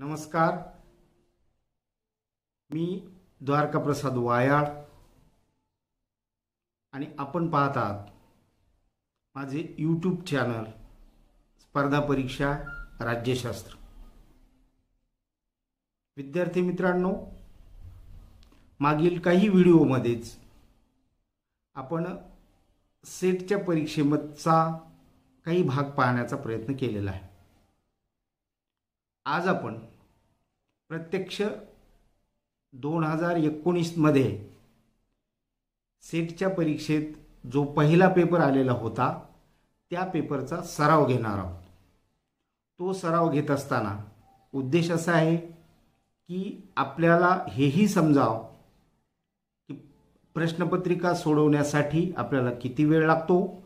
नमस्कार, मी द्वारका प्रसाद वायाळ आणि आपण पाहत आहात माझे यूट्यूब चॅनल स्पर्धा परीक्षा राज्यशास्त्र। विद्यार्थी मित्रांनो, मागील काही व्हिडिओमध्येच आपण सेटच्या परीक्षेचा काही भाग पाहण्याचा प्रयत्न केलेला आहे। आज आपण प्रत्यक्ष 2019 मध्ये सेटच्या परीक्षेत जो पहिला पेपर आलेला होता त्या पेपरचा सराव घेणार आहोत। तो सराव घेत असताना उद्देश असा आहे की आपल्याला हेही समजावं की प्रश्नपत्रिका सोडवण्यासाठी आपल्याला किती वेळ लागतो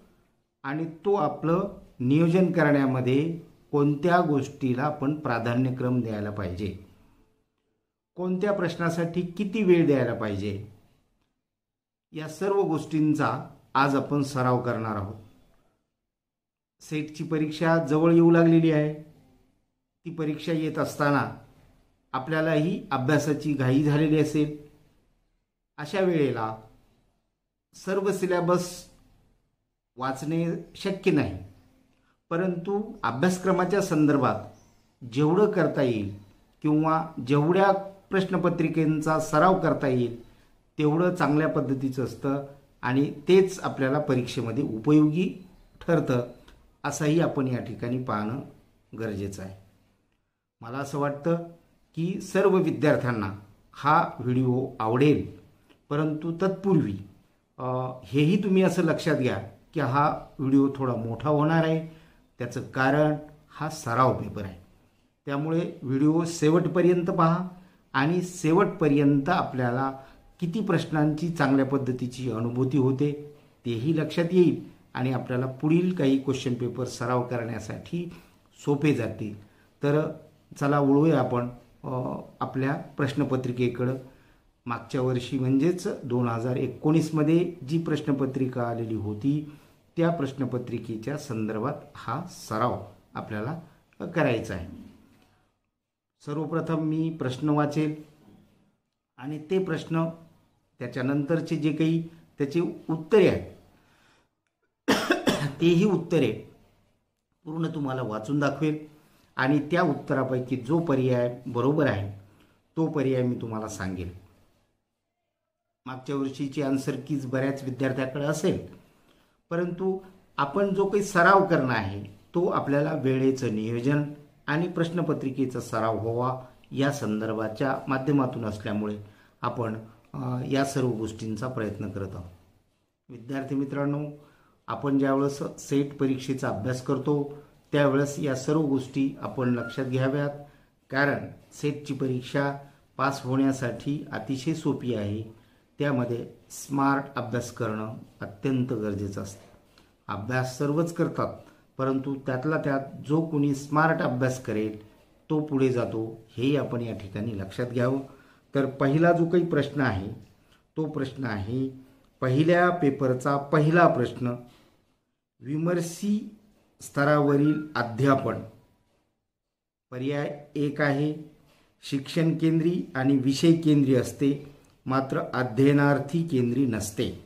आणि तो आपलं नियोजन करण्यामध्ये कोणत्या गोष्टीला आपण प्राधान्यक्रम द्यायला पाहिजे, कोणत्या प्रश्नासाठी किती वेळ द्यायला पाहिजे, या सर्व गोष्टींचा आज आपण सराव करणार आहोत। सेटची परीक्षा जवळ येऊ लागलेली आहे। ती परीक्षा येत असताना आपल्यालाही अभ्यासाची घाई झालेली असेल। अशा वेळेला सर्व सिलेबस वाचणे शक्य नाही, परंतु अभ्यासक्रमाच्या संदर्भात जेवढं करता येईल किंवा जेवढ्या प्रश्नपत्रिकेचा सराव करता येईल तेवढं चांगल्या पद्धतीचं असतं आणि तेच आपल्याला परीक्षेमध्ये उपयोगी ठरतं, असंही आपण या ठिकाणी पाहणं गरजेचं आहे। मला असं वाटतं की सर्व विद्यार्थ्यांना हा व्हिडिओ आवडेल, परंतु तत्पूर्वी हेही तुम्ही असं लक्षात घ्या की हा व्हिडिओ थोडा मोठा होणार आहे। त्याचं कारण हा सराव पेपर आहे, त्यामुळे व्हिडिओ शेवटपर्यंत पहा आणि शेवटपर्यंत आपल्याला किती प्रश्नांची चांगल्या पद्धतीची अनुभूती होते तेही लक्षात येईल आणि आपल्याला पुढील काही क्वेश्चन पेपर सराव करण्यासाठी सोपे जातील। तर चला वळूया आपण आपल्या प्रश्नपत्रिकेकडं। मागच्या वर्षी म्हणजेच 2019 मध्ये जी प्रश्नपत्रिका आलेली होती त्या प्रश्नपत्रिकेच्या संदर्भात हा सराव आपल्याला करायचा आहे। सर्वप्रथम मी प्रश्न वाचेल आणि ते प्रश्न त्याच्यानंतरचे जे काही त्याची उत्तरे आहेत तेही उत्तरे पूर्ण तुम्हाला वाचून दाखवेल आणि त्या उत्तरापैकी जो पर्याय बरोबर आहे तो पर्याय मी तुम्हाला सांगेल। मागच्या वर्षीची आन्सर कीज बऱ्याच विद्यार्थ्यांकडे असेल, परंतु आपण जो काही सराव करणं आहे तो आपल्याला वेळेचं नियोजन आणि प्रश्नपत्रिकेचा सराव व्हावा या संदर्भाच्या माध्यमातून असल्यामुळे आपण या सर्व गोष्टींचा प्रयत्न करत आहोत। विद्यार्थी मित्रांनो, आपण ज्यावेळेस सेट परीक्षेचा अभ्यास करतो त्यावेळेस या सर्व गोष्टी आपण लक्षात घ्याव्यात, कारण सेटची परीक्षा पास होण्यासाठी अतिशय सोपी आहे। त्यामध्ये स्मार्ट अभ्यास करणं अत्यंत गरजेचं असतं। अभ्यास सर्वच करतात, परंतु त्यातला त्यात जो कोणी स्मार्ट अभ्यास करेल तो पुढे जातो, हे आपण या ठिकाणी लक्षात घ्यावं। तर पहिला जो काही प्रश्न आहे तो प्रश्न आहे पहिल्या पेपरचा पहिला प्रश्न, विमर्शी स्तरावरील अध्यापन। पर्याय 1 आहे शिक्षण केंद्री आणि विषय केंद्री असते मात्र अध्ययनार्थी केंद्री नसते।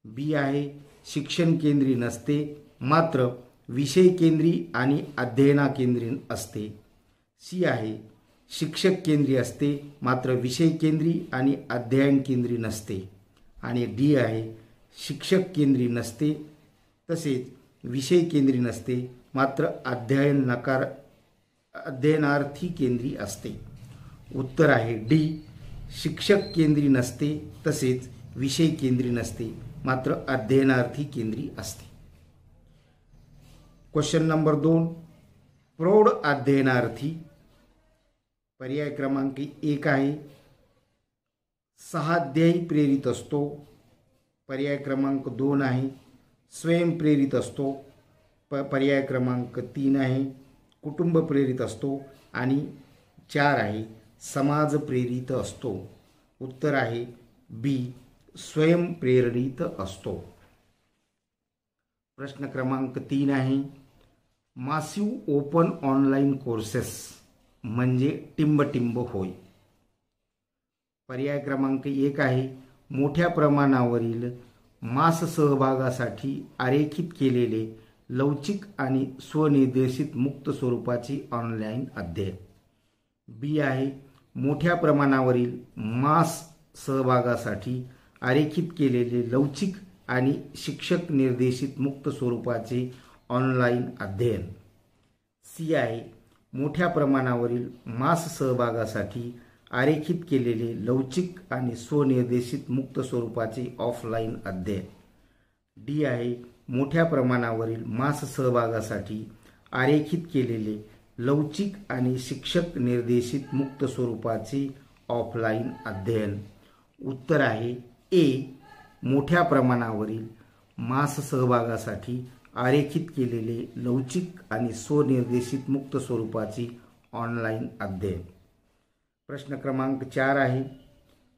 बी आहे शिक्षण केंद्री नसते मात्र विषय केंद्री आणि अध्ययना केंद्री असते। सी आहे शिक्षक केंद्री असते मात्र विषय केंद्री आणि अध्ययन केंद्री नसते। आणि डी आहे शिक्षक केंद्री नसते तसेच विषय केंद्री नसते मात्र अध्ययनार्थी केंद्री असते। उत्तर आहे डी, शिक्षक केंद्री नसते तसेच विषय केंद्री नसते मात्र अध्ययनार्थी केंद्री असते। क्वेश्चन नंबर 2, प्रौढ अध्ययनार्थी। पर्याय क्रमांक 1 आहे सहाध्यायी प्रेरित असतो। पर्याय क्रमांक 2 आहे स्वयंप्रेरित असतो। पर्याय क्रमांक 3 आहे कुटुंब प्रेरित असतो आणि 4 आहे समाज प्रेरित असतो। उत्तर आहे बी, स्वयंप्रेरित असतो। प्रश्न क्रमांक 3 आहे मासिव ओपन ऑनलाइन कोर्सेस म्हणजे टिंबटिंब होय. पर्याय क्रमांक 1 आहे मोठ्या प्रमाणावरील मास सहभागासाठी आरेखित केलेले लवचिक आणि स्वनिर्देशित मुक्त स्वरूपाचे ऑनलाईन अध्ययन. बी आहे मोठ्या प्रमाणावरील मास सहभागासाठी आरेखित केलेले लवचिक आणि शिक्षक निर्देशित मुक्त स्वरूपाचे ऑनलाईन अध्ययन. सी आहे मोठ्या प्रमाणावरील मास सहभागासाठी आरेखित केलेले लवचिक आणि स्वनिर्देशित मुक्त स्वरूपाचे ऑफलाईन अध्ययन. डी आहे मोठ्या प्रमाणावरील मास सहभागासाठी आरेखित केलेले लवचिक आणि शिक्षक निर्देशित मुक्त स्वरूपाचे ऑफलाईन अध्ययन. उत्तर आहे ए मोठ्या प्रमाणावरील मास सहभागासाठी आरेखित केलेले लवचिक आणि स्वनिर्देशित मुक्त स्वरूपाचे ऑनलाईन अध्ययन. प्रश्न क्रमांक 4 आहे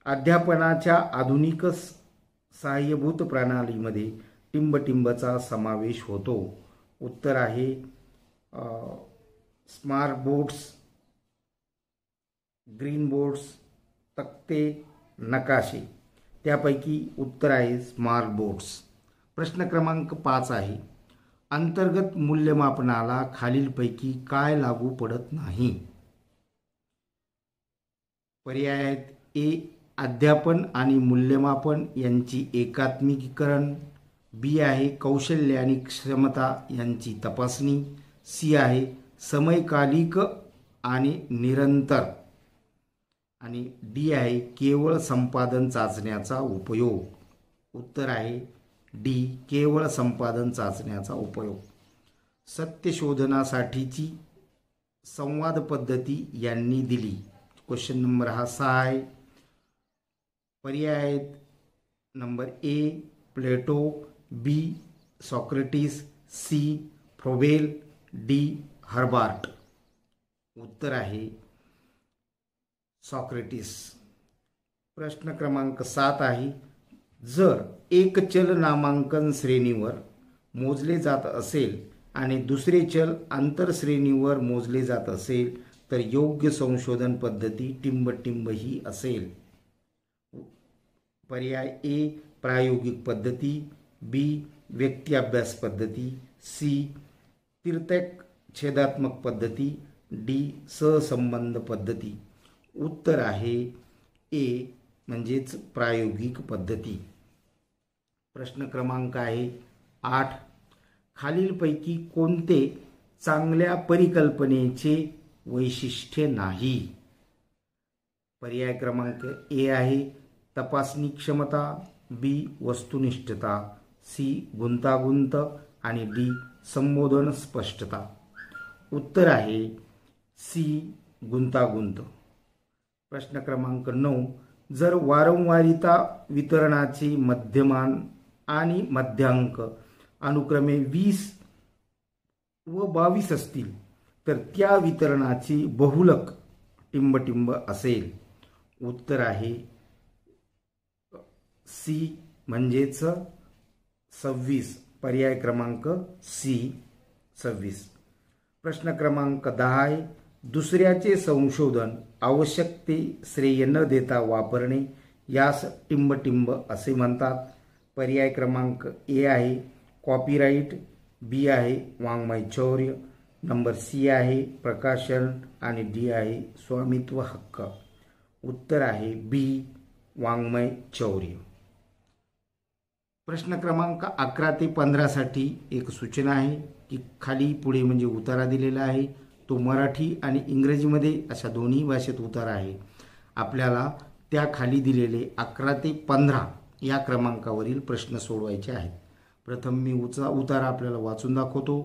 अध्यापनाच्या आधुनिक सहाय्यभूत प्रणालीमध्ये टिंबटिंबचा समावेश होतो. उत्तर आहे स्मार्ट बोर्ड्स, ग्रीन बोर्ड्स, तक्ते, नकाशे. त्यापैकी उत्तर आहे स्मार्ट बोर्ड्स. प्रश्न क्रमांक 5 आहे अंतर्गत मूल्यमापनाला खालीलपैकी काय लागू पडत नाही. पर्याय आहेत ए अध्यापन आणि मूल्यमापन यांची एकात्मिकीकरण. बी आहे कौशल्य आणि क्षमता यांची तपासणी. सी आहे समयकालिक आणि निरंतर. आणि डी आहे केवळ संपादन चाचण्याचा उपयोग. उत्तर आहे डी केवळ संपादन चाचण्याचा उपयोग. सत्यशोधनासाठीची संवाद पद्धती यांनी दिली. क्वेश्चन नंबर हा 6 आहे. पर्याय आहेत number A Plato, B Socrates, C Froebel, D Herbart. उत्तर आहे सॉक्रेटिस. प्रश्न क्रमांक 7 आहे जर एक चल नामांकन श्रेणीवर मोजले जात असेल आणि दुसरे चल आंतरश्रेणीवर मोजले जात असेल तर योग्य संशोधन पद्धती टिंबटिंब ही असेल. पर्याय ए प्रायोगिक पद्धती, बी व्यक्ती अभ्यास पद्धती, सी तिर्यक छेदात्मक पद्धती, डी सहसंबंध पद्धती. उत्तर आहे ए म्हणजेच प्रायोगिक पद्धती. प्रश्न क्रमांक आहे 8 खालीलपैकी कोणते चांगल्या परिकल्पनेचे वैशिष्ट्य नाही. पर्याय क्रमांक ए आहे तपासणी क्षमता, बी वस्तुनिष्ठता, सी गुंतागुंत आणि डी संबोधन स्पष्टता. उत्तर आहे सी गुंतागुंत. प्रश्न क्रमांक 9 जर वारंवारिता वितरणाचे मध्यमान आणि मध्यांक अनुक्रमे 20 व 22 असतील तर त्या वितरणाचे बहुलक टिंबटिंब असेल. उत्तर आहे सी म्हणजेच 26. पर्याय क्रमांक सी 26. प्रश्न क्रमांक 10 आहे दुसऱ्याचे संशोधन आवश्यकते श्रेय न देता वापरणे यास टिंबटिंब असे म्हणतात. पर्याय क्रमांक ए आहे कॉपीराइट, बी आहे वाङ्मय चौर्य, नंबर सी आहे प्रकाशन आणि डी आहे स्वामित्व हक्क. उत्तर आहे बी वाङ्मय चौर्य. प्रश्न क्रमांक 11 ते 15 साठी एक सूचना आहे की खाली पुढे म्हणजे उतारा दिलेला आहे तो मराठी आणि इंग्रजीमध्ये अशा दोन्ही भाषेत उतारा आहे. आपल्याला त्या खाली दिलेले 11 ते 15 या क्रमांकावरील प्रश्न सोडवायचे आहेत. प्रथम मी उतारा आपल्याला वाचून दाखवतो.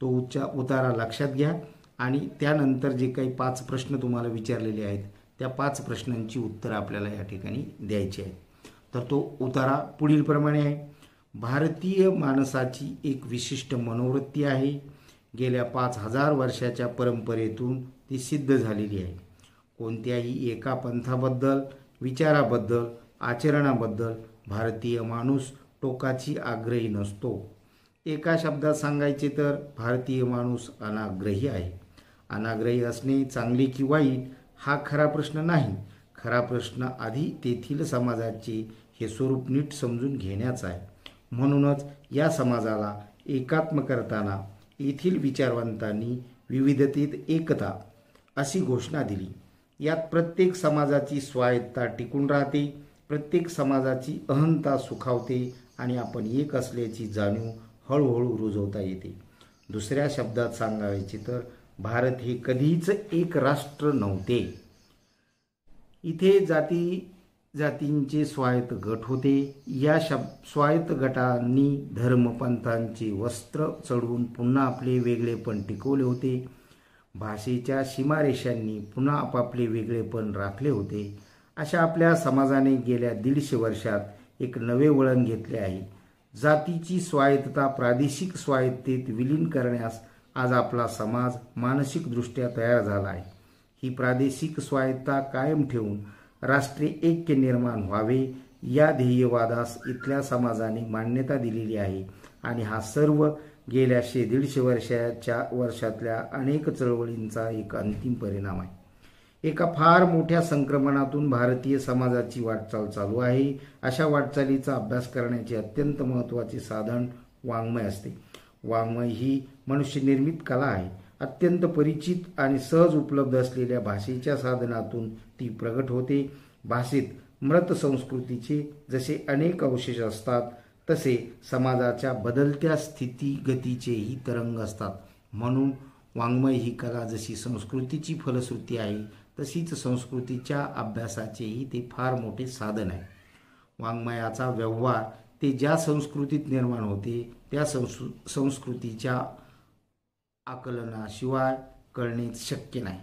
तो उतारा लक्षात घ्या आणि त्यानंतर जे काही 5 प्रश्न तुम्हाला विचारलेले आहेत त्या 5 प्रश्नांची उत्तरं आपल्याला या ठिकाणी द्यायची आहेत. तर तो उतारा पुढील प्रमाणे आहे. भारतीय माणसाची एक विशिष्ट मनोवृत्ती आहे. गेल्या 5000 वर्षाच्या परंपरेतून ती सिद्ध झालेली आहे. कोणत्याही एका पंथाबद्दल, विचाराबद्दल, आचरणाबद्दल भारतीय माणूस टोकाची आग्रही नसतो. एका शब्दात सांगायचे तर भारतीय माणूस अनाग्रही आहे. अनाग्रही असणे चांगले की वाईट हा खरा प्रश्न नाही. खरा प्रश्न आधी तेथील समाजाचे हे स्वरूप नीट समजून घेण्याचा आहे. म्हणूनच या समाजाला एकात्म करताना येथील विचारवंतांनी विविधतेत एकता अशी घोषणा दिली. यात प्रत्येक समाजाची स्वायत्ता टिकून राहते, प्रत्येक समाजाची अहंता सुखावते आणि आपण एक असल्याची जाणीव हळूहळू रुजवता येते. दुसऱ्या शब्दात सांगायचे तर भारत हे कधीच एक राष्ट्र नव्हते. इथे जातींचे स्वायत्त गट होते. या स्वायत्त गटांनी धर्मपंथांचे वस्त्र चढवून पुन्हा आपले वेगळेपण टिकवले होते. भाषेच्या सीमारेषांनी पुन्हा आपापले वेगळेपण राखले होते. अशा आपल्या समाजाने गेल्या 150 वर्षात एक नवे वळण घेतले आहे. जातीची स्वायत्तता प्रादेशिक स्वायत्तेत विलीन करण्यास आज आपला समाज मानसिकदृष्ट्या तयार झाला आहे. ही प्रादेशिक स्वायत्तता कायम ठेवून राष्ट्रीय ऐक्य निर्माण व्हावे या ध्येयवादास इथल्या समाजाने मान्यता दिलेली आहे आणि हा सर्व गेल्या 150 वर्षातल्या अनेक चळवळींचा एक अंतिम परिणाम आहे. एका फार मोठ्या संक्रमणातून भारतीय समाजाची वाटचाल चालू आहे. अशा वाटचालीचा अभ्यास करण्याचे अत्यंत महत्त्वाचे साधन वाङ्मय असते. वाङ्मय ही मनुष्यनिर्मित कला आहे. अत्यंत परिचित आणि सहज उपलब्ध असलेल्या भाषेच्या साधनातून ती प्रगट होते. भाषेत मृत संस्कृतीचे जसे अनेक अवशेष असतात तसे समाजाच्या बदलत्या स्थितीगतीचेही तरंग असतात. म्हणून वाङ्मय ही कला जशी संस्कृतीची फलश्रुती आहे तशीच संस्कृतीच्या अभ्यासाचेही ते फार मोठे साधन आहे. वाङ्मयाचा व्यवहार ते ज्या संस्कृतीत निर्माण होते त्या संस्कृतीच्या आकलनाशिवाय कळणेच शक्य नाही.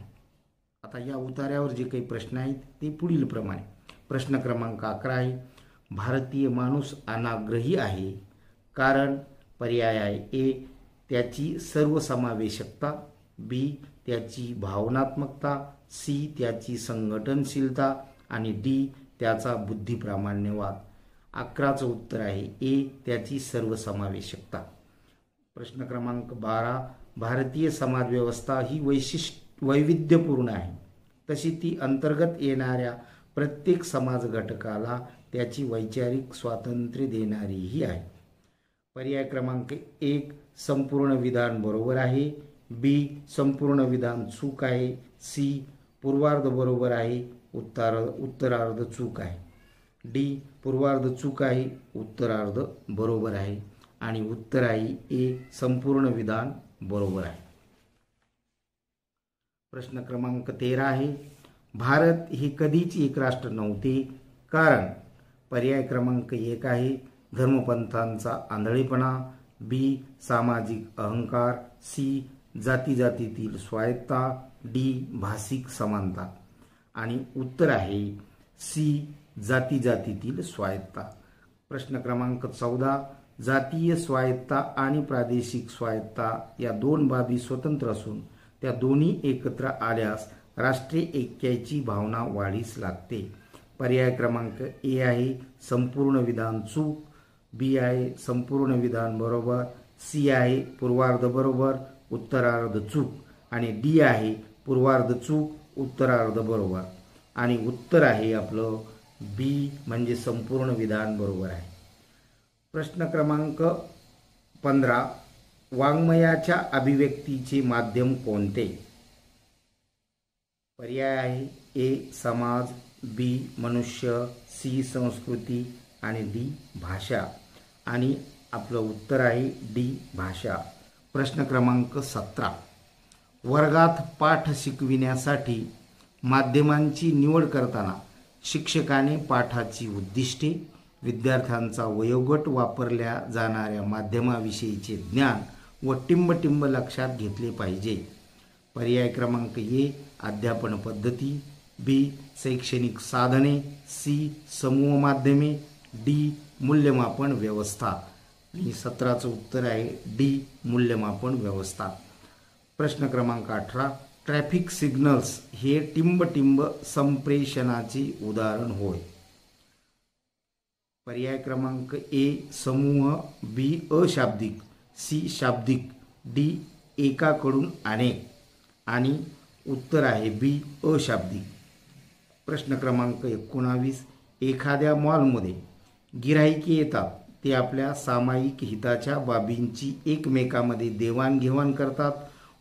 आता या उतार्यावर जे काही प्रश्न आहेत ते पुढील प्रमाणे. प्रश्न क्रमांक 11 आहे, भारतीय माणूस अनाग्रही आहे कारण पर्याय आहे ए त्याची सर्वसमावेशकता, बी त्याची भावनात्मकता, सी त्याची संघटनशीलता आणि डी त्याचा बुद्धिप्रामाण्यवाद. 11चं उत्तर आहे ए त्याची सर्वसमावेशकता. प्रश्न क्रमांक 12, भारतीय समाजव्यवस्था ही वैविध्यपूर्ण आहे, तशी ती अंतर्गत येणाऱ्या प्रत्येक समाज घटकाला त्याची वैचारिक स्वातंत्र्य देणारीही आहे. पर्याय क्रमांक 1 संपूर्ण विधान बरोबर आहे, बी संपूर्ण विधान चूक आहे, सी पूर्वार्ध बरोबर आहे, उत्तरार्ध चूक आहे, डी पूर्वार्ध चूक आहे, उत्तरार्ध बरोबर आहे आणि उत्तर आहे ए संपूर्ण विधान बरोबर आहे. प्रश्न क्रमांक 13 आहे, भारत हे कधीच एक राष्ट्र नव्हते कारण पर्याय क्रमांक 1 आहे धर्मपंथांचा आंधळेपणा, बी सामाजिक अहंकार, सी जातीजातीतील स्वायत्ता, डी भाषिक समानता आणि उत्तर आहे सी जातीजातीतील स्वायत्ता. प्रश्न क्रमांक 14, जातीय स्वायत्ता आणि प्रादेशिक स्वायत्ता या दोन बाबी स्वतंत्र असून त्या दोन्ही एकत्र आल्यास राष्ट्रीय ऐक्याची भावना वाढीस लागते. पर्याय क्रमांक ए आहे संपूर्ण विधान चूक, बी आहे संपूर्ण विधान बरोबर, सी आहे पूर्वार्ध बरोबर, उत्तरार्ध चूक आणि डी आहे पूर्वार्ध चूक, उत्तरार्ध बरोबर आणि उत्तर आहे आपलं बी म्हणजे संपूर्ण विधान बरोबर आहे. प्रश्न क्रमांक 15, वाङ्मयाच्या अभिव्यक्तीचे माध्यम कोणते? पर्याय आहे ए समाज, बी मनुष्य, सी संस्कृती आणि डी भाषा आणि आपलं उत्तर आहे डी भाषा. प्रश्न क्रमांक 17, वर्गात पाठ शिकविण्यासाठी माध्यमांची निवड करताना शिक्षकाने पाठाची उद्दिष्टे, विद्यार्थ्यांचा वयोगट, वापरल्या जाणाऱ्या माध्यमाविषयीचे ज्ञान व टिंबटिंब लक्षात घेतले पाहिजे. पर्याय क्रमांक ए अध्यापन पद्धती, बी शैक्षणिक साधने, सी समूह माध्यमे, डी मूल्यमापन व्यवस्था आणि 17चं उत्तर आहे डी मूल्यमापन व्यवस्था. प्रश्न क्रमांक 18, ट्रॅफिक सिग्नल्स हे टिंबटिंब संप्रेषणाचे उदाहरण होय. पर्याय क्रमांक ए समूह, बी अशाब्दिक, सी शाब्दिक, डी एकाकडून अनेक आणि उत्तर आहे बी अशाब्दिक. प्रश्न क्रमांक 19, एखाद्या मॉलमध्ये गिऱ्हाईके येतात ते आपल्या सामायिक हिताच्या बाबींची एकमेकांमध्ये देवाणघेवाण करतात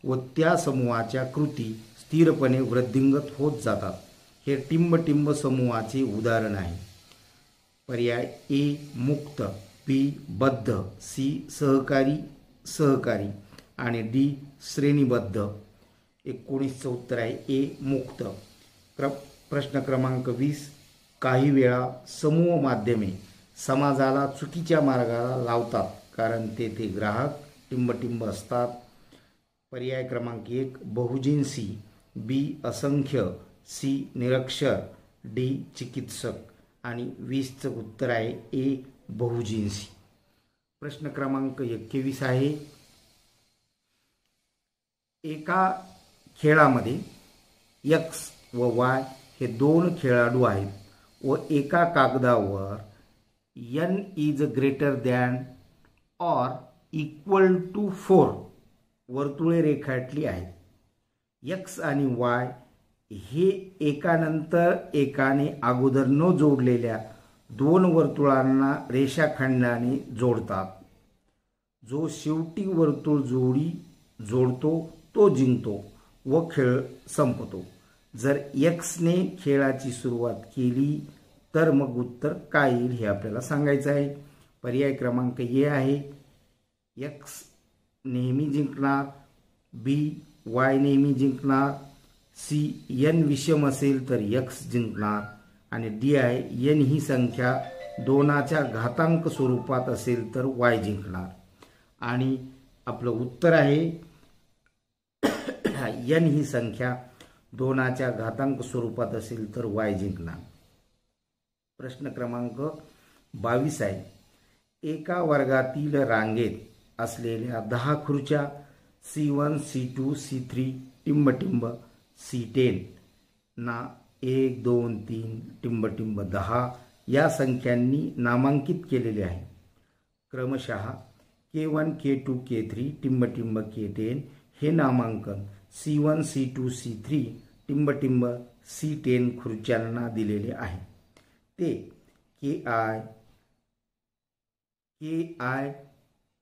व त्या समूहाच्या कृती स्थिरपणे वृद्धिंगत होत जातात. हे टिंब समूहाचे उदाहरण आहे. पर्याय ए मुक्त, बी बद्ध, सी सहकारी आणि डी श्रेणीबद्ध. 19चं उत्तर आहे ए मुक्त. प्रश्न क्रमांक 20, काही वेळा समूह माध्यमे समाजाला चुकीच्या मार्गाला लावतात कारण तेथे ग्राहक टिंब असतात. पर्याय क्रमांक 1 बहुजिन्सी, बी असंख्य, सी निरक्षर, डी चिकित्सक. आणि 20चं उत्तर आहे ए बहुजिन्सी. प्रश्न क्रमांक 21 आहे, एका खेळामध्ये एक्स व वाय हे दोन खेळाडू आहेत व एका कागदावर n is greater than or equal to 4 वर्तुळे रेखाटली आहेत. एक्स आणि वाय हे एकानंतर एकाने अगोदर न जोडलेल्या दोन वर्तुळांना रेषाखंडाने जोडतात. जो शेवटी वर्तुळ जोडतो तो जिंकतो व खेळ संपतो. जर एक्सने खेळाची सुरुवात केली तर मग उत्तर काय येईल हे आपल्याला सांगायचं आहे. पर्याय क्रमांक ए आहे एक्स नेहमी जिंकणार, बी वाय नेहमी जिंकणार, सी एन विषम असेल तर एक्स जिंकणार आणि डी आहे एन ही संख्या दोनाच्या घातांक स्वरूपात असेल तर वाय जिंकणार. आणि आपलं उत्तर आहे एन ही संख्या दोनाच्या घातांक स्वरूपात असेल तर वाय जिंकणार. प्रश्न क्रमांक 22 आहे, एका वर्गातील रांगेत असलेल्या 10 खुर्च्या C1, C2, C3 टिंब C10 ना 1, 2, 3 टिंब 10 या संख्यांनी नामांकित केलेले आहे. क्रमशः K1, K2, K3 टिंब K10 हे नामांकन C1, C2, C3 टिंब C10 खुर्च्यांना दिलेले आहे. ते Ki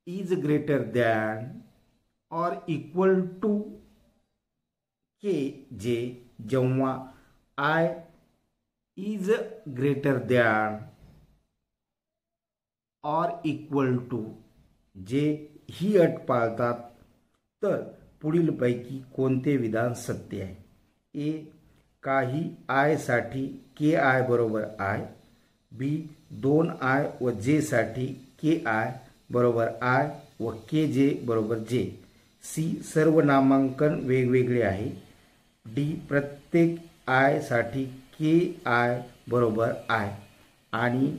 is greater than or equal to Kj जेव्हा I is greater than or equal to जे ही अट पाळतात तर पुढीलपैकी कोणते विधान सत्य आहे. ए काही I साठी Ki बरोबर I, बी 2I व J साठी Ki बरोबर I व Kj बरोबर J, सी सर्व नामांकन वेगवेगळे आहे, डी प्रत्येक I साठी Ki बरोबर I आणि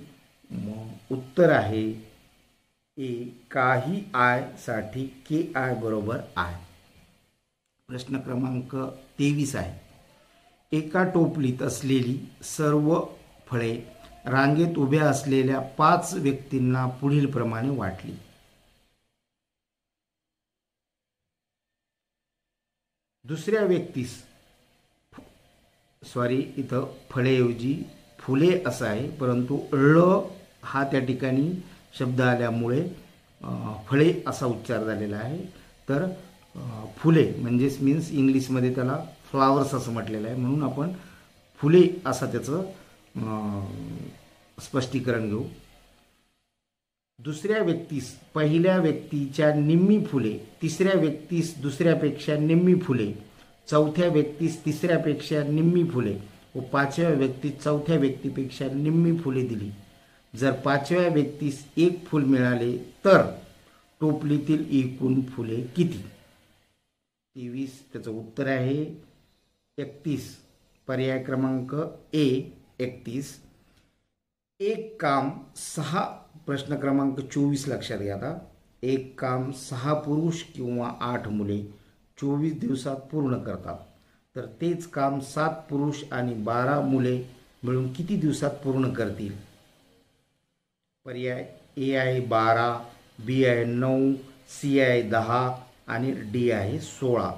उत्तर आहे ए काही I साठी Ki बरोबर I. प्रश्न क्रमांक 23 आहे, एका टोपलीत असलेली सर्व फळे रांगेत उभ्या असलेल्या 5 व्यक्तींना पुढील प्रमाणे वाटली. दुसऱ्या व्यक्तीस इथं फळेऐवजी फुले असं आहे, परंतु ळ हा त्या ठिकाणी शब्द आल्यामुळे फळे असा उच्चार झालेला आहे. तर फुले म्हणजेच मीन्स इंग्लिशमध्ये त्याला फ्लावर्स असं म्हटलेलं आहे, म्हणून आपण फुले असं त्याचं स्पष्टीकरण घेऊ. दुसऱ्या व्यक्तीस पहिल्या व्यक्तीच्या निम्मी फुले, तिसऱ्या व्यक्तीस दुसऱ्यापेक्षा निम्मी फुले, चौथ्या व्यक्तीस तिसऱ्यापेक्षा निम्मी फुले व पाचव्या व्यक्तीस चौथ्या व्यक्तीपेक्षा निम्मी फुले दिली. जर पाचव्या व्यक्तीस 1 फूल मिळाले तर टोपलीतील एकूण फुले किती. 23 त्याचं उत्तर आहे 31. पर्याय क्रमांक ए 31. एक काम 6. प्रश्न क्रमांक 24 लक्षात घ्या. आता एक काम 6 पुरुष किंवा 8 मुले 24 दिवसात पूर्ण करतात, तर तेच काम 7 पुरुष आणि 12 मुले मिळून किती दिवसात पूर्ण करतील. पर्याय ए आहे 12, बी आहे 9, सी आहे 10 आणि डी आहे 16.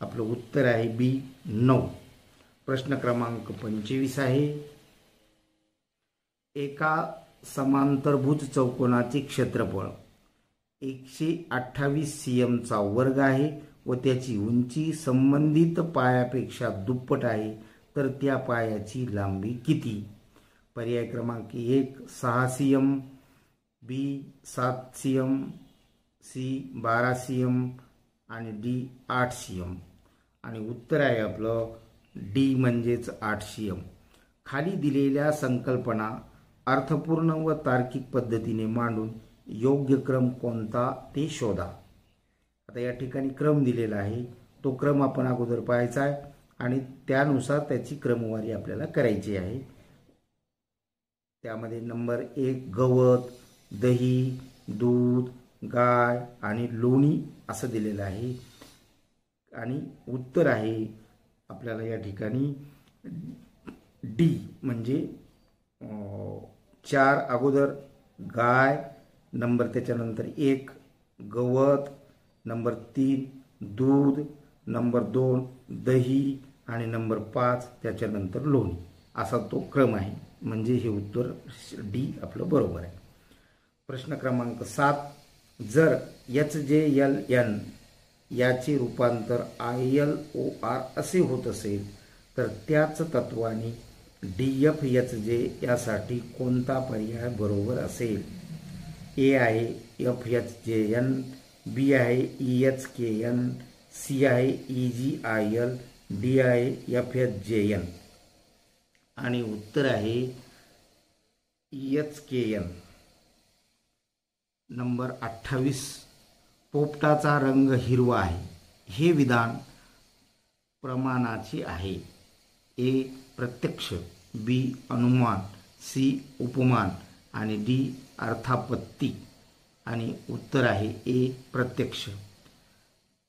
आपलं उत्तर आहे बी 9. प्रश्न क्रमांक 25 आहे, एका समांतरभुज चौकोनाचे क्षेत्रफळ 128 cm वर्ग आहे व त्याची उंची संबंधित पायापेक्षा दुप्पट आहे, तर त्या पायाची लांबी किती? पर्याय क्रमांक 1 6 cm, बी 7 cm, सी 12 cm आणि डी 8 cm. आणि उत्तर आहे आपलं डी म्हणजेच 8 cm. खाली दिलेल्या संकल्पना अर्थपूर्ण व तार्किक पद्धतीने मांडून योग्य क्रम कोणता ते शोधा. आता या ठिकाणी क्रम दिलेला आहे, तो क्रम आपण अगोदर पाहायचा आहे आणि त्यानुसार त्याची क्रमवारी आपल्याला करायची आहे. त्यामध्ये नंबर 1 गवत, दही, दूध, गाय आणि लोणी असं दिलेलं आहे. आणि उत्तर आहे आपल्याला या ठिकाणी डी म्हणजे 4 अगोदर गाय, नंबर त्याच्यानंतर 1 गवत, नंबर 3 दूध, नंबर 2 दही आणि नंबर 5 त्याच्यानंतर लोणी असा तो क्रम आहे. म्हणजे हे उत्तर डी आपलं बरोबर आहे. प्रश्न क्रमांक 7, जर HJLN याचे रूपांतर ILOR असे होत असेल तर त्याच तत्वाने DFHJ यासाठी कोणता पर्याय बरोबर असेल? ए आहे FHJN, बी आहे EHKN, सी आहे EGIL, डी आहे FHJN. आणि उत्तर आहे EHKN. नंबर 28, पोपटाचा रंग हिरवा आहे हे विधान प्रमाणाचे आहे. ए प्रत्यक्ष, बी अनुमान, सी उपमान आणि डी अर्थापत्ती. आणि उत्तर आहे ए प्रत्यक्ष.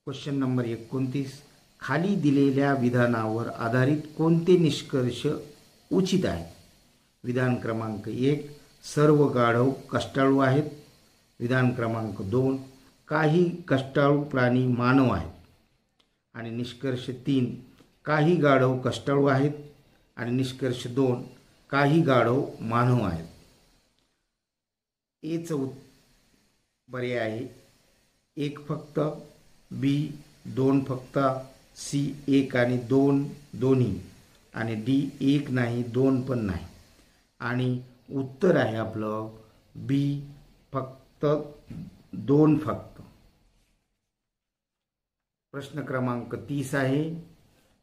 क्वेश्चन नंबर 29, खाली दिलेल्या विधानावर आधारित कोणते निष्कर्ष उचित आहेत? विधान क्रमांक 1 सर्व गाढव कष्टाळू आहेत. विधान क्रमांक 2 काही कष्टाळू प्राणी मानव आहेत. आणि निष्कर्ष 3 काही गाढव कष्टाळू आहेत. आणि निष्कर्ष 2 काही गाढव मानव आहेत. एच पर्याय आहे 1 फक्त, बी 2 फक्त, सी 1 आणि 2 दोन्ही आणि डी 1 नाही 2 पण नाही. आणि उत्तर आहे आपलं बी फक्त 2 फक्त. प्रश्न क्रमांक 30 आहे,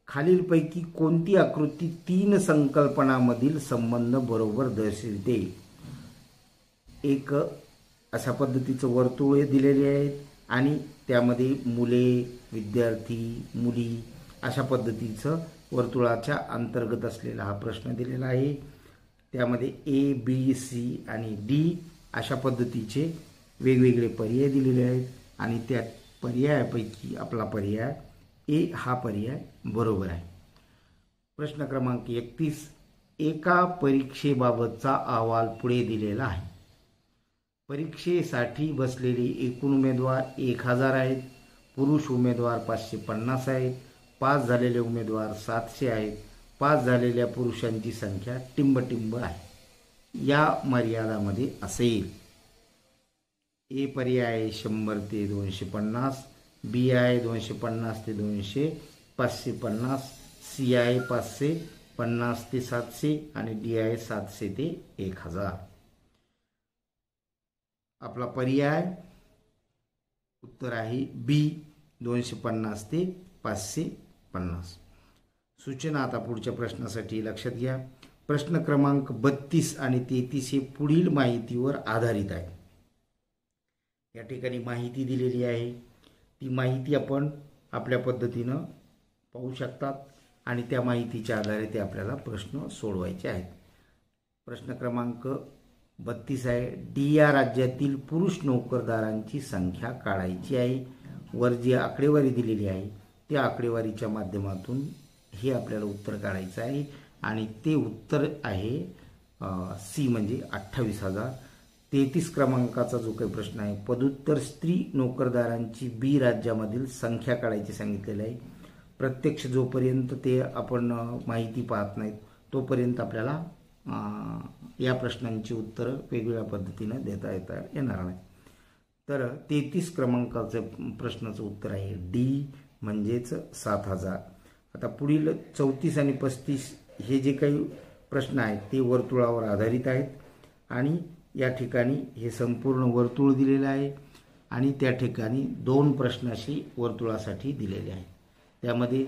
खालीलपैकी कोणती आकृती 3 संकल्पनामधील संबंध बरोबर दर्शविते? एक अशा पद्धतीचं वर्तुळ दिलेले आहेत आणि त्यामध्ये मुले, विद्यार्थी, मुली अशा पद्धतीचं वर्तुळाच्या अंतर्गत असलेला हा प्रश्न दिलेला आहे. त्यामध्ये ए, बी, सी आणि डी अशा पद्धतीचे वेगवेगळे पर्याय दिलेले आहेत आणि त्या पर्यायापैकी आपला पर्याय ए हा पर्याय बरोबर आहे. प्रश्न क्रमांक 31, एका परीक्षेबाबतचा अहवाल पुढे दिलेला आहे. परीक्षेसाठी बसलेले एकूण उमेदवार 1000 आहेत. पुरुष उमेदवार 550 आहेत. पास झालेले उमेदवार 700 आहेत. पास झालेल्या पुरुषांची संख्या टिंबटिंब आहे या मर्यादामध्ये असेल. ए पर्याय 100 ते 250, बी आहे 250 ते 200, 550, सी आहे 550 ते 700 आणि डी आहे 700 ते 1000. आपला पर्याय उत्तर आहे बी 250 ते 550. सूचना आता पुढच्या प्रश्नासाठी लक्षात घ्या. प्रश्न क्रमांक 32 आणि 33 हे पुढील माहितीवर आधारित आहे. या ठिकाणी माहिती दिलेली आहे, ती माहिती आपण आपल्या पद्धतीनं पाहू शकतात आणि त्या माहितीच्या आधारे ते आपल्याला प्रश्न सोडवायचे आहेत. प्रश्न क्रमांक 32 आहे, डी या राज्यातील पुरुष नोकरदारांची संख्या काढायची आहे. वर जी आकडेवारी दिलेली आहे त्या आकडेवारीच्या माध्यमातून हे आपल्याला उत्तर काढायचं आहे आणि ते उत्तर आहे सी म्हणजे 28,000. 33 क्रमांकाचा जो काही प्रश्न आहे, पदोत्तर स्त्री नोकरदारांची बी राज्यामधील संख्या काढायची सांगितलेली आहे. प्रत्यक्ष जोपर्यंत ते आपण माहिती पाहत नाहीत तोपर्यंत आपल्याला या प्रश्नांची उत्तरं वेगवेगळ्या पद्धतीनं देता येणार नाही. तर 33 क्रमांकाचं प्रश्नाचं उत्तर आहे डी म्हणजेच 7000. आता पुढील 34 आणि 35 हे जे काही प्रश्न आहेत ते वर्तुळावर आधारित आहेत आणि या ठिकाणी हे संपूर्ण वर्तुळ दिलेलं आहे आणि त्या ठिकाणी 2 प्रश्न अशी वर्तुळासाठी दिलेले आहेत. त्यामध्ये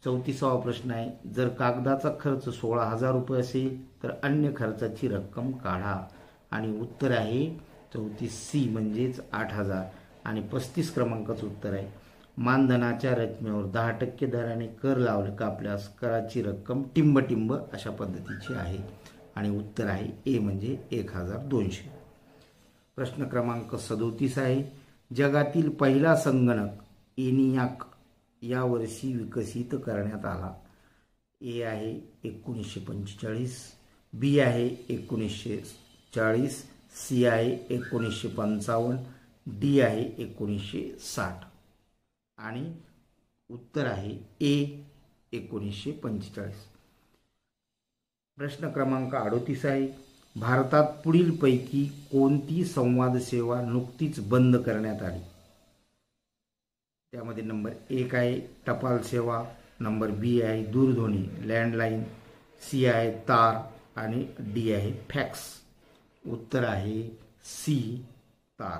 34वा प्रश्न आहे, जर कागदाचा खर्च 16,000 रुपये असेल तर अन्य खर्चाची रक्कम काढा. आणि उत्तर आहे 34C म्हणजेच 8,000. आणि 35 क्रमांकाचं उत्तर आहे, मानधनाच्या रकमेवर 10% दराने कर कापल्यास कराची रक्कम टिंब अशा पद्धतीची आहे. आणि उत्तर आहे ए म्हणजे 1200. प्रश्न क्रमांक 37 आहे, जगातील पहिला संगणक ENIAC या वर्षी विकसित करण्यात आला. ए आहे 1945, बी आहे 1940, सी आहे 1955, डी आहे 1960. आणि उत्तर आहे ए 1945. प्रश्न क्रमांक 38 आहे, भारतात पुढीलपैकी कोणती संवाद सेवा नुकतीच बंद करण्यात आली. त्यामध्ये नंबर 1 आहे टपाल सेवा, नंबर बी आहे दूरध्वनी लँडलाईन, सी आहे तार आणि डी आहे फॅक्स. उत्तर आहे सी तार.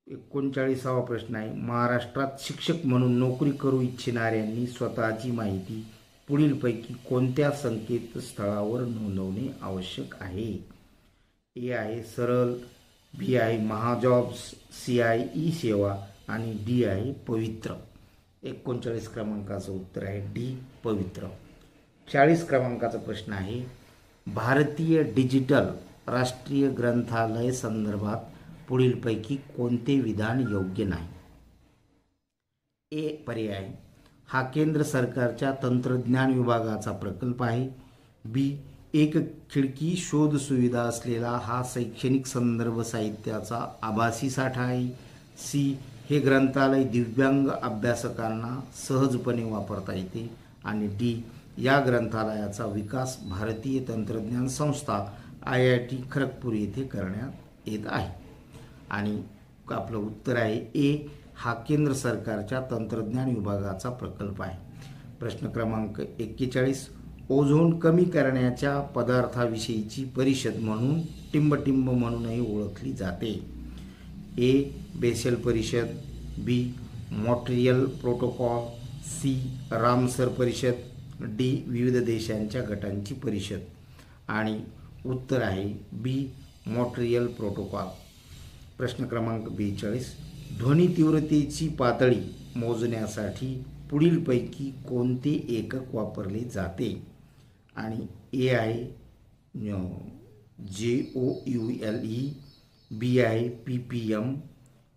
39वा प्रश्न आहे, महाराष्ट्रात शिक्षक म्हणून नोकरी करू इच्छिणाऱ्यांनी स्वतःची माहिती पुढीलपैकी कोणत्या संकेतस्थळावर नोंदवणे आवश्यक आहे. ए आहे सरळ, बी आहे महाजॉब्स, सी आहे ई सेवा आणि डी आहे पवित्र. 39 क्रमांकाचं उत्तर आहे डी पवित्र. 40 क्रमांकाचा प्रश्न आहे, भारतीय डिजिटल राष्ट्रीय ग्रंथालय संदर्भात पुढीलपैकी कोणते विधान योग्य नाही. ए पर्याय, हा केंद्र सरकारच्या तंत्रज्ञान विभागाचा प्रकल्प आहे. बी, एक खिडकी शोध सुविधा असलेला हा शैक्षणिक संदर्भ साहित्याचा आभासी साठा आहे. सी, हे ग्रंथालय दिव्यांग अभ्यासकांना सहजपणे वापरता येते. आणि डी, या ग्रंथालयाचा विकास भारतीय तंत्रज्ञान संस्था IIT खरगपूर येथे करण्यात येत आहे. आणि आपलं उत्तर आहे ए, हा केंद्र सरकारच्या तंत्रज्ञान विभागाचा प्रकल्प आहे. प्रश्न क्रमांक 41, ओझोन कमी करण्याच्या पदार्थाविषयीची परिषद म्हणून टिंब म्हणूनही ओळखली जाते. ए, बेसेल परिषद, बी, मॉन्ट्रियल प्रोटोकॉल, सी, रामसर परिषद, डी, विविध देशांच्या गटांची परिषद. आणि उत्तर आहे बी, मॉन्ट्रियल प्रोटोकॉल. प्रश्न क्रमांक 42, ध्वनी तीव्रतेची पातळी मोजण्यासाठी पुढीलपैकी कोणते एकक वापरले जाते. आणि ए आहे JOULE, बी आहे PPM,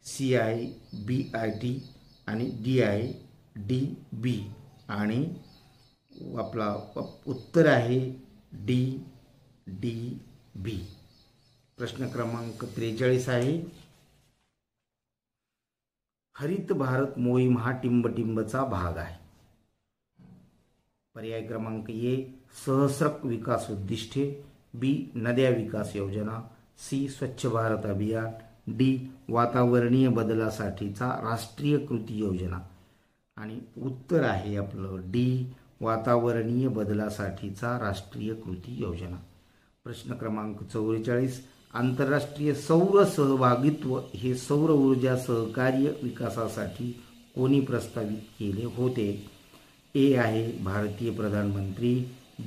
सी आहे BIT आणि डी आहे DB. आणि आपला उत्तर आहे DB. प्रश्न क्रमांक 43 आहे, हरित भारत मोहीम हा टिंबचा भाग आहे. पर्याय क्रमांक ए, सहस्रक विकास उद्दिष्टे, बी, नद्या विकास योजना, सी, स्वच्छ भारत अभियान, डी, वातावरणीय बदलासाठीचा राष्ट्रीय कृती योजना. आणि उत्तर आहे आपलं डी, वातावरणीय बदलासाठीचा राष्ट्रीय कृती योजना. प्रश्न क्रमांक 44, आंतरराष्ट्रीय सौर सहभागित्व हे सौर ऊर्जा सहकार्य विकासासाठी कोणी प्रस्तावित केले होते. ए आहे भारतीय प्रधानमंत्री,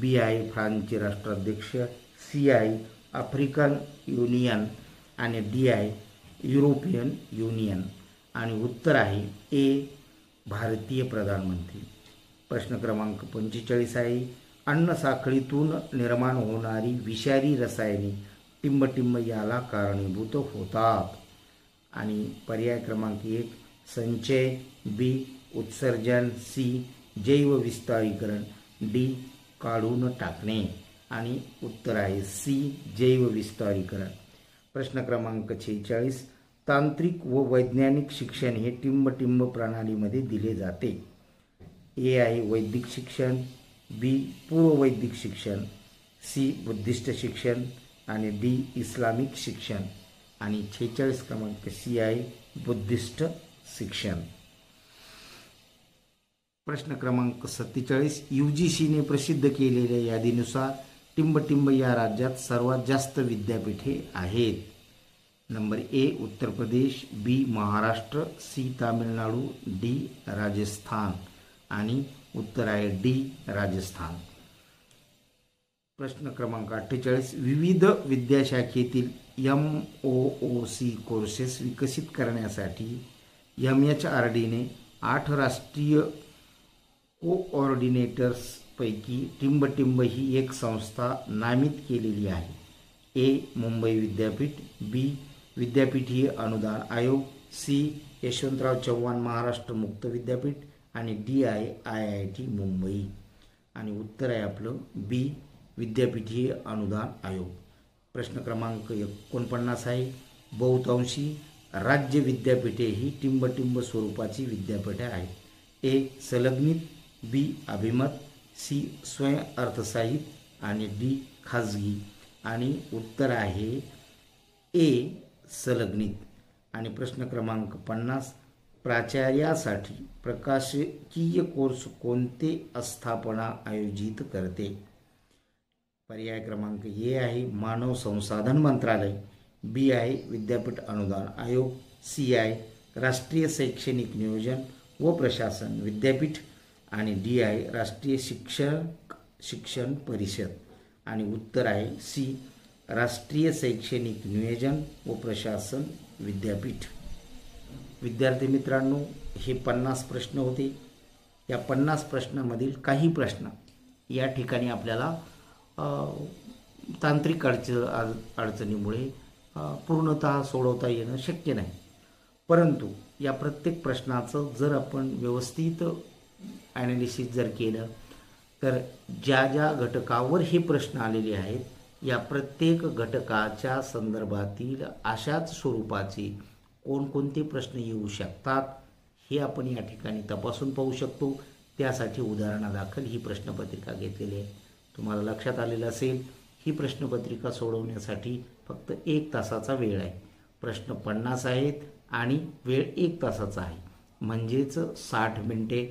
बी आहे फ्रान्सचे राष्ट्राध्यक्ष, सी आहे आफ्रिकन युनियन आणि डी आहे युरोपियन युनियन. आणि उत्तर आहे ए, भारतीय प्रधानमंत्री. प्रश्न क्रमांक 45 आहे, अन्न साखळीतून निर्माण होणारी विषारी रसायने टिंब याला कारणीभूत होतात. आणि पर्याय क्रमांक 1, संचय, बी, उत्सर्जन, सी, जैव विस्तारीकरण, डी, काढून टाकणे. आणि उत्तर आहे सी, जैव विस्तारीकरण. प्रश्न क्रमांक 46, तांत्रिक व वैज्ञानिक शिक्षण हे टिंब प्रणालीमध्ये दिले जाते. ए आहे वैदिक शिक्षण, बी पूर्ववैदिक शिक्षण, सी बुद्धिस्ट शिक्षण आणि डी इस्लामिक शिक्षण आणि 46 क्रमांक सी आहे बुद्धिस्ट शिक्षण। प्रश्न क्रमांक 47 UGCने प्रसिद्ध केलेल्या यादीनुसार टिंबटिंब या राज्यात सर्वात जास्त विद्यापीठे आहेत। नंबर ए उत्तर प्रदेश, बी महाराष्ट्र, सी तामिळनाडू, डी राजस्थान आणि उत्तर आहे डी राजस्थान। प्रश्न क्रमांक 48 विविध विद्याशाखेतील MOOC कोर्सेस विकसित करण्यासाठी MHRDने 8 राष्ट्रीय कोऑर्डिनेटर्सपैकी टिंबटिंब ही एक संस्था नामित केलेली आहे। ए मुंबई विद्यापीठ, बी विद्यापीठीय अनुदान आयोग, सी यशवंतराव चव्हाण महाराष्ट्र मुक्त विद्यापीठ आणि डी आहे IIT मुंबई आणि उत्तर आहे आपलं बी विद्यापीठीय अनुदान आयोग। प्रश्न क्रमांक 49 आहे बहुतांशी राज्य विद्यापीठे ही टिंबटिंब स्वरूपाची विद्यापीठे आहेत। ए संलग्नित, बी अभिमत, सी स्वयं अर्थसहाय्यित आणि डी खाजगी आणि उत्तर आहे ए संलग्नित। आणि प्रश्न क्रमांक 50 प्राचार्यासाठी प्रशासकीय कोर्स कोणते आस्थापना आयोजित करते? पर्याय क्रमांक ए आहे मानव संसाधन मंत्रालय, बी आहे विद्यापीठ अनुदान आयोग, सी आहे राष्ट्रीय शैक्षणिक नियोजन व प्रशासन विद्यापीठ आणि डी आहे राष्ट्रीय शिक्षण परिषद आणि उत्तर आहे सी राष्ट्रीय शैक्षणिक नियोजन व प्रशासन विद्यापीठ। विद्यार्थी मित्रांनो, हे 50 प्रश्न होते। या 50 प्रश्नामधील काही प्रश्न या ठिकाणी आपल्याला तांत्रिक अडचणीमुळे पूर्णतः सोडवता येणं शक्य नाही, परंतु या प्रत्येक प्रश्नाचं जर आपण व्यवस्थित ॲनालिसिस जर केलं तर ज्या ज्या घटकावर हे प्रश्न आलेले आहेत या प्रत्येक घटकाच्या संदर्भातील अशाच स्वरूपाचे कोणकोणते प्रश्न येऊ शकतात हे आपण या ठिकाणी तपासून पाहू शकतो। त्यासाठी उदाहरणादाखल ही प्रश्नपत्रिका घेतलेली आहे। तुम्हाला लक्षात आलेलं असेल ही प्रश्नपत्रिका सोडवण्यासाठी फक्त 1 तासाचा वेळ आहे। प्रश्न 50 आहेत आणि वेळ 1 तासाचा आहे, म्हणजेच 60 मिनिटे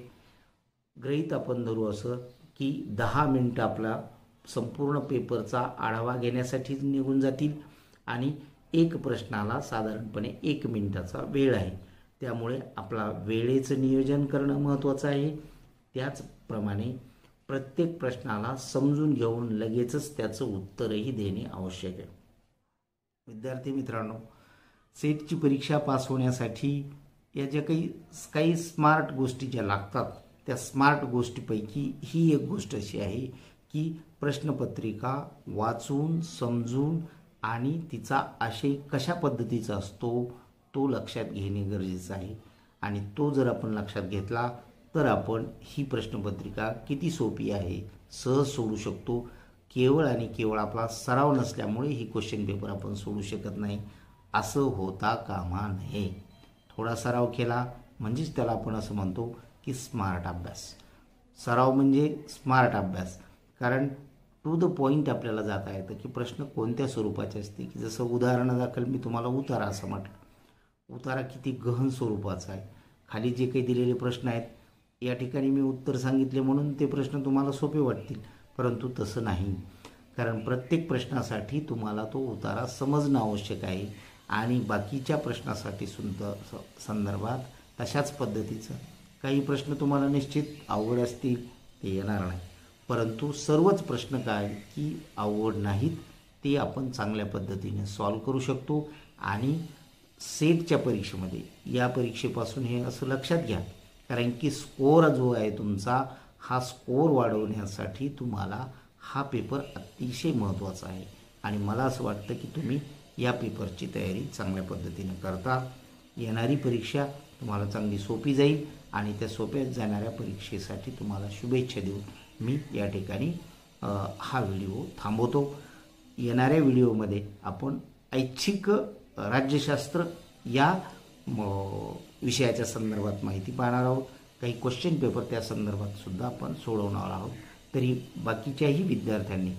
गृहीत आपण धरू असं की 10 मिनिटं आपला संपूर्ण पेपरचा आढावा घेण्यासाठी निघून जातील आणि एक प्रश्नाला साधारणपणे 1 मिनिटाचा वेळ आहे। त्यामुळे आपला वेळेचं नियोजन करणं महत्त्वाचं आहे। त्याचप्रमाणे प्रत्येक प्रश्नाला समजून घेऊन लगेचच त्याचं उत्तरही देणे आवश्यक आहे। विद्यार्थी मित्रांनो, सेटची परीक्षा पास होण्यासाठी या ज्या काही स्मार्ट गोष्टी ज्या लागतात त्या स्मार्ट गोष्टीपैकी ही एक गोष्ट अशी आहे की प्रश्नपत्रिका वाचून समजून आणि तिचा आशय कशा पद्धतीचा असतो तो लक्षात घेणे गरजेचं आहे आणि तो जर आपण लक्षात घेतला तर आपण ही प्रश्नपत्रिका किती सोपी आहे सहज सोडू शकतो। केवळ आणि केवळ आपला सराव नसल्यामुळे ही क्वेश्चन पेपर आपण सोडू शकत नाही असं होता कामा नये। थोडा सराव केला म्हणजेच त्याला आपण असं म्हणतो की स्मार्ट अभ्यास। सराव म्हणजे स्मार्ट अभ्यास, कारण टू द पॉईंट आपल्याला जाता येतं की प्रश्न कोणत्या स्वरूपाचे असते। की जसं उदाहरणादाखल मी तुम्हाला उतारा असं म्हटलं, उतारा किती गहन स्वरूपाचा आहे। खाली जे काही दिलेले प्रश्न आहेत या ठिकाणी मी उत्तर सांगितले म्हणून ते प्रश्न तुम्हाला सोपे वाटतील, परंतु तसं नाही, कारण प्रत्येक प्रश्नासाठी तुम्हाला तो उतारा समजणं आवश्यक आहे आणि बाकीच्या प्रश्नासाठी सुद्धा संदर्भात तशाच पद्धतीचं काही प्रश्न तुम्हाला निश्चित अवघड असतील ते येणार नाही, परंतु सर्वच प्रश्न काय की अवघड नाहीत, ते आपण चांगल्या पद्धतीने सॉल्व करू शकतो। आणि सेटच्या परीक्षेमध्ये या परीक्षेपासून हे असं लक्षात घ्या, कारण की स्कोअर जो आहे तुमचा हा स्कोअर वाढवण्यासाठी तुम्हाला हा पेपर अतिशय महत्त्वाचा आहे आणि मला असं वाटतं की तुम्ही या पेपरची तयारी चांगल्या पद्धतीने करता। येणारी परीक्षा तुम्हाला चांगली सोपी जाईल आणि त्या सोप्या जाणाऱ्या परीक्षेसाठी तुम्हाला शुभेच्छा देऊन मी या ठिकाणी हा व्हिडिओ थांबवतो। येणाऱ्या व्हिडिओमध्ये आपण ऐच्छिक राज्यशास्त्र या विषयाच्या संदर्भात माहिती पाहणार आहोत। काही क्वेश्चन पेपर त्या संदर्भात सुद्धा आपण सोडवणार आहोत. तरी बाकीच्याही विद्यार्थ्यांनी